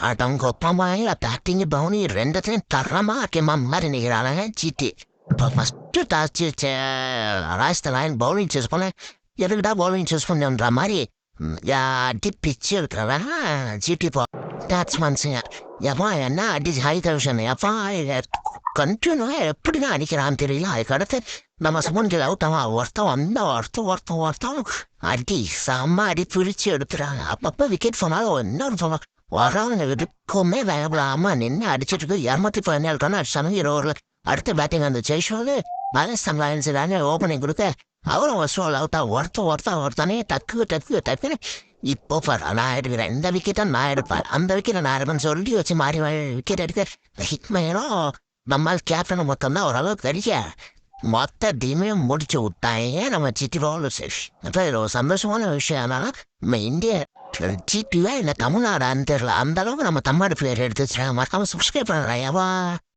அடங்கொப்பமா batting பவுனி ரெண்டத்தையும் தரமா ஆக்கியமா மாதிரி நிற்கிறாங்க ஜிடி. இப்போ first toss last line bowling choose பண்ணேன். எதுக்குடா பவுலிங் சூஸ் பண்ணுன்ற மாதிரி அடி பிச்சு இருக்கிறவன் ஜிடி போ பேட்ஸ்மேன்ஸுங்க. எப்பா என்ன அடி ஹை தௌசண்ட் எப்பா கண்டினியூவாக எப்படி தான் அடிக்கிறான்னு தெரியல. அதுக்கடுத்து நம்ம சுமன்கில் அவுட் ஆகும் ஒருத்தன் அடி செம்ம அடி பிரித்து எடுத்துறாங்க. அப்பப்போ விக்கெட் போனாலும் இன்னொரு வரவங்க எதுக்குமே வேகப்படாமல் நின்று அடிச்சிட்டு இருக்கு. 217 ரன் அடிச்சாங்க 20 ஓவரில். அடுத்த பேட்டிங் அந்த ஜெய்ஷோது ராஜஸ்தான் ராயல்ஸ் தானே ஓப்பனிங் கொடுக்க அவரும் வசூல் அவுட்டா ஒருத்தானே டக்குன்னு இப்போ பாரு நான் எடுக்கிறேன். இந்த விக்கெட்டை நான் எடுப்பேன், அந்த விக்கெட்டை நான் எடுப்பேன்னு சொல்லி வச்சு மாறி விக்கெட் எடுக்க ஹிட்மேனும் நம்மால் கேப்டன் மொத்தம் தான் ஓரளவுக்கு தெரிஞ்ச மொத்த டீமையும் முடிச்சு விட்டாங்க நம்ம சிட்டி பவுலர்ஸ். அப்போ இது ஒரு சந்தோஷமான விஷயம். அதனால நம்ம இந்தியா ஜிடியா இல்லை தமிழ்நாடான்னு தெரியல, அந்த அளவுக்கு நம்ம தமிழ்நாடு பிளேயர் எடுத்து வச்சுருக்காங்க. மறக்காம சப்ஸ்கிரைப் பண்ணுறேன்.